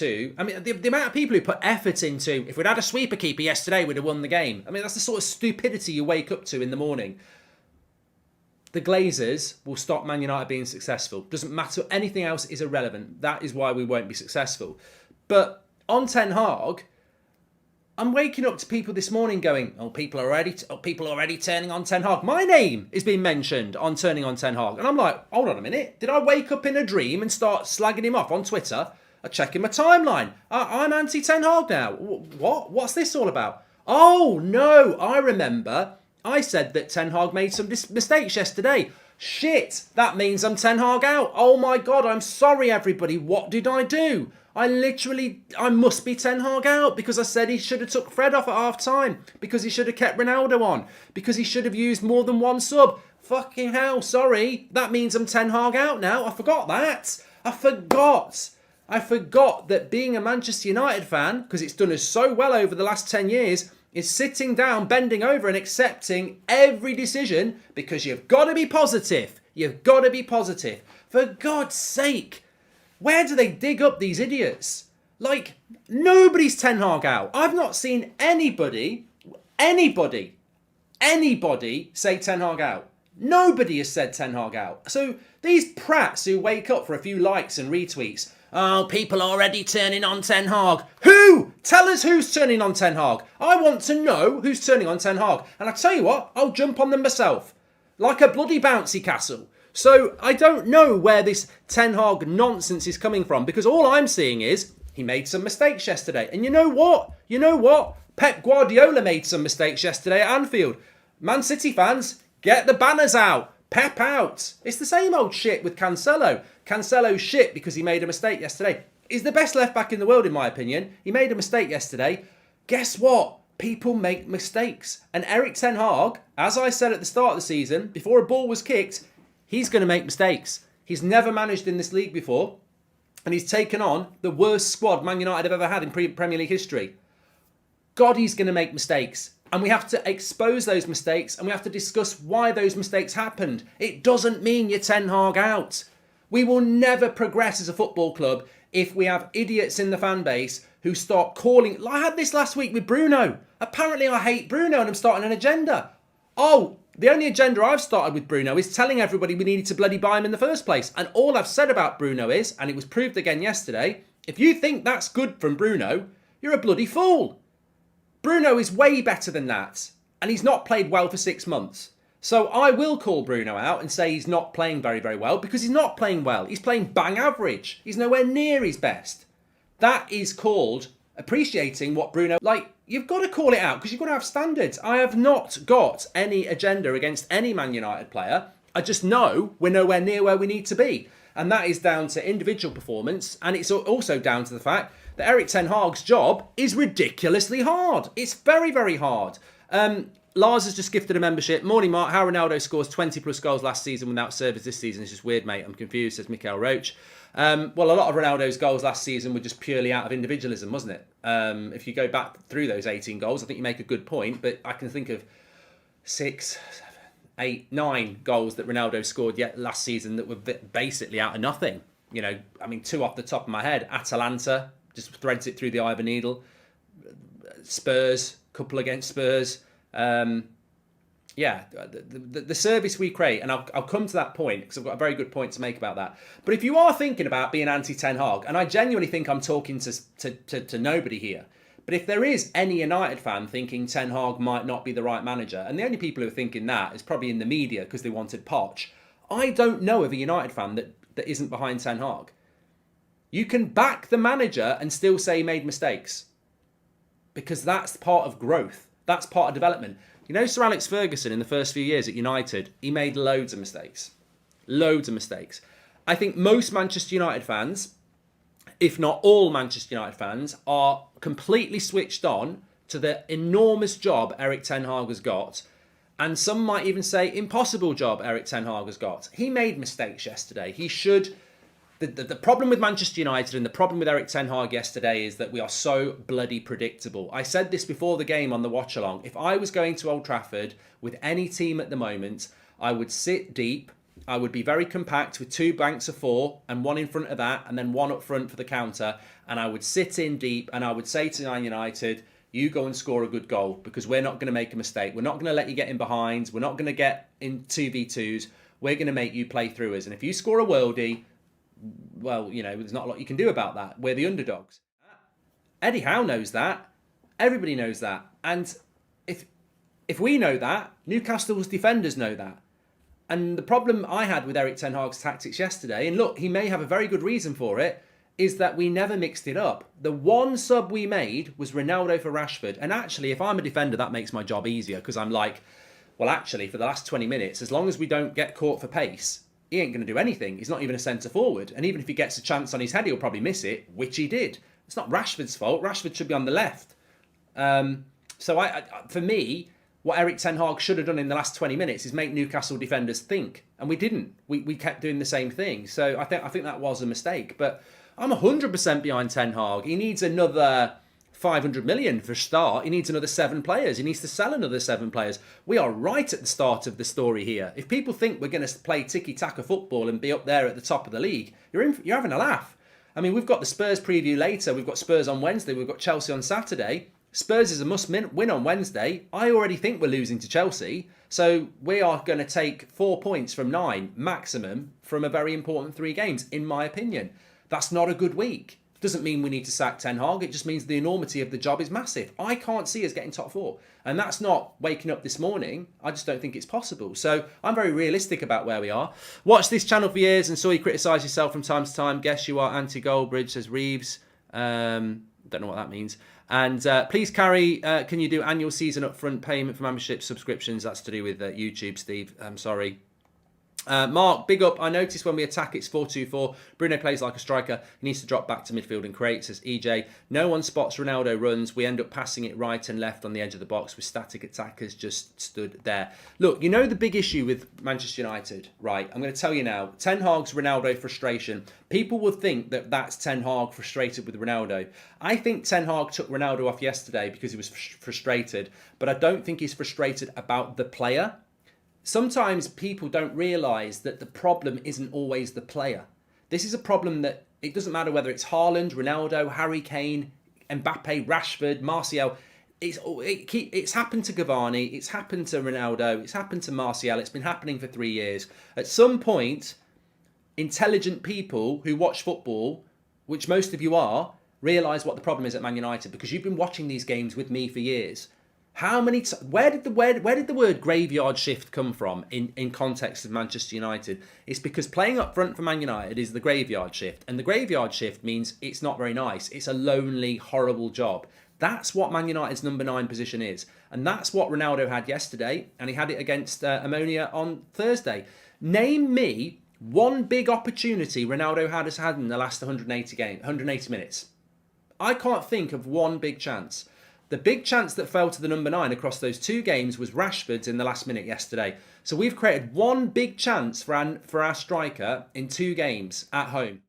I mean, the amount of people who put effort into, if we'd had a sweeper keeper yesterday, we'd have won the game. I mean, that's the sort of stupidity you wake up to in the morning. The Glazers will stop Man United being successful. Doesn't matter. Anything else is irrelevant. That is why we won't be successful. But on Ten Hag, I'm waking up to people this morning going, people are already turning on Ten Hag. My name is being mentioned on turning on Ten Hag. And I'm like, hold on a minute. Did I wake up in a dream and start slagging him off on Twitter? I'm checking my timeline. I'm anti-Ten Hag now. What? What's this all about? Oh, no, I remember. I said that Ten Hag made some mistakes yesterday. Shit, that means I'm Ten Hag out. Oh my God, I'm sorry everybody. What did I do? I must be Ten Hag out because I said he should have took Fred off at half time, because he should have kept Ronaldo on, because he should have used more than one sub. Fucking hell, sorry. That means I'm Ten Hag out now. I forgot that. I forgot that being a Manchester United fan, because it's done us so well over the last 10 years, is sitting down, bending over and accepting every decision, because you've got to be positive. You've got to be positive. For God's sake, where do they dig up these idiots? Like, nobody's Ten Hag out. I've not seen anybody say Ten Hag out. Nobody has said Ten Hag out. So these prats who wake up for a few likes and retweets, oh, people are already turning on Ten Hag. Who? Tell us who's turning on Ten Hag. I want to know who's turning on Ten Hag. And I tell you what, I'll jump on them myself. Like a bloody bouncy castle. So I don't know where this Ten Hag nonsense is coming from, because all I'm seeing is he made some mistakes yesterday. And you know what? Pep Guardiola made some mistakes yesterday at Anfield. Man City fans, get the banners out. Pep out. It's the same old shit with Cancelo. Cancelo's shit because he made a mistake yesterday. He's the best left back in the world, in my opinion. He made a mistake yesterday. Guess what? People make mistakes. And Erik Ten Hag, as I said at the start of the season, before a ball was kicked, he's going to make mistakes. He's never managed in this league before. And he's taken on the worst squad Man United have ever had in Premier League history. God, he's going to make mistakes. And we have to expose those mistakes, and we have to discuss why those mistakes happened. It doesn't mean you're Ten Hag out. We will never progress as a football club if we have idiots in the fan base who start calling. I had this last week with Bruno. Apparently I hate Bruno and I'm starting an agenda. Oh, the only agenda I've started with Bruno is telling everybody we needed to bloody buy him in the first place. And all I've said about Bruno is, and it was proved again yesterday, if you think that's good from Bruno, you're a bloody fool. Bruno is way better than that. And he's not played well for 6 months. So I will call Bruno out and say he's not playing very, very well, because he's not playing well. He's playing bang average. He's nowhere near his best. That is called appreciating what Bruno... Like, you've got to call it out because you've got to have standards. I have not got any agenda against any Man United player. I just know we're nowhere near where we need to be. And that is down to individual performance. And it's also down to the fact that Erik Ten Hag's job is ridiculously hard. It's very, very hard. Lars has just gifted a membership. Morning, Mark. How Ronaldo scores 20 plus goals last season without service this season is just weird, mate. I'm confused, says Mikael Roach. Well, a lot of Ronaldo's goals last season were just purely out of individualism, wasn't it? If you go back through those 18 goals, I think you make a good point. But I can think of 6, 7, 8, 9 goals that Ronaldo scored yet last season that were basically out of nothing. You know, I mean, 2 off the top of my head. Atalanta just threads it through the eye of a needle. Spurs, couple against Spurs. Yeah, the service we create, and I'll come to that point because I've got a very good point to make about that. But if you are thinking about being anti-Ten Hag, and I genuinely think I'm talking to nobody here, but if there is any United fan thinking Ten Hag might not be the right manager, and the only people who are thinking that is probably in the media because they wanted Poch, I don't know of a United fan that isn't behind Ten Hag. You can back the manager and still say he made mistakes because that's part of growth. That's part of development. You know, Sir Alex Ferguson in the first few years at United, he made loads of mistakes. Loads of mistakes. I think most Manchester United fans, if not all Manchester United fans, are completely switched on to the enormous job Erik Ten Hag has got. And some might even say impossible job Erik Ten Hag has got. He made mistakes yesterday. He should... The problem with Manchester United and the problem with Erik Ten Hag yesterday is that we are so bloody predictable. I said this before the game on the watch-along. If I was going to Old Trafford with any team at the moment, I would sit deep, I would be very compact with 2 banks of 4 and 1 in front of that and then 1 up front for the counter. And I would sit in deep and I would say to Man United, you go and score a good goal because we're not going to make a mistake. We're not going to let you get in behind. We're not going to get in 2v2s. We're going to make you play through us. And if you score a worldie, well, you know, there's not a lot you can do about that. We're the underdogs. Eddie Howe knows that. Everybody knows that. And if we know that, Newcastle's defenders know that. And the problem I had with Erik Ten Hag's tactics yesterday, and look, he may have a very good reason for it, is that we never mixed it up. The one sub we made was Ronaldo for Rashford. And actually, if I'm a defender, that makes my job easier because I'm like, well, actually, for the last 20 minutes, as long as we don't get caught for pace, he ain't going to do anything. He's not even a centre forward. And even if he gets a chance on his head, he'll probably miss it, which he did. It's not Rashford's fault. Rashford should be on the left. So for me, what Erik Ten Hag should have done in the last 20 minutes is make Newcastle defenders think. And we didn't. We kept doing the same thing. So I think that was a mistake. But I'm 100% behind Ten Hag. He needs another 500 million for a start. He needs another 7 players. He needs to sell another 7 players. We are right at the start of the story here. If people think we're going to play tiki-taka football and be up there at the top of the league, you're having a laugh. I mean, we've got the Spurs preview later. We've got Spurs on Wednesday. We've got Chelsea on Saturday. Spurs is a must-win on Wednesday. I already think we're losing to Chelsea. So we are going to take 4 points from 9 maximum from a very important 3 games, in my opinion. That's not a good week. Doesn't mean we need to sack Ten Hag. It just means the enormity of the job is massive. I can't see us getting top 4. And that's not waking up this morning. I just don't think it's possible. So I'm very realistic about where we are. Watched this channel for years and saw you criticise yourself from time to time. Guess you are anti-Goldbridge, says Reeves. Don't know what that means. And please, Carrie, can you do annual season upfront payment for membership subscriptions? That's to do with YouTube, Steve. I'm sorry. Mark, big up. I noticed when we attack, it's 4-2-4. Bruno plays like a striker. He needs to drop back to midfield and create, says EJ. No one spots Ronaldo runs. We end up passing it right and left on the edge of the box with static attackers just stood there. Look, you know the big issue with Manchester United, right? I'm going to tell you now. Ten Hag's Ronaldo frustration. People will think that that's Ten Hag frustrated with Ronaldo. I think Ten Hag took Ronaldo off yesterday because he was frustrated, but I don't think he's frustrated about the player. Sometimes people don't realise that the problem isn't always the player. This is a problem that it doesn't matter whether it's Haaland, Ronaldo, Harry Kane, Mbappe, Rashford, Martial. It's happened to Cavani, it's happened to Ronaldo, it's happened to Martial. It's been happening for 3 years. At some point, intelligent people who watch football, which most of you are, realise what the problem is at Man United because you've been watching these games with me for years. How many? Where did the word graveyard shift come from in context of Manchester United? It's because playing up front for Man United is the graveyard shift, and the graveyard shift means it's not very nice. It's a lonely, horrible job. That's what Man United's number 9 position is, and that's what Ronaldo had yesterday, and he had it against Ammonia on Thursday. Name me one big opportunity Ronaldo has had in the last 180 minutes. I can't think of one big chance. The big chance that fell to the number 9 across those 2 games was Rashford's in the last minute yesterday. So we've created one big chance for our striker in 2 games at home.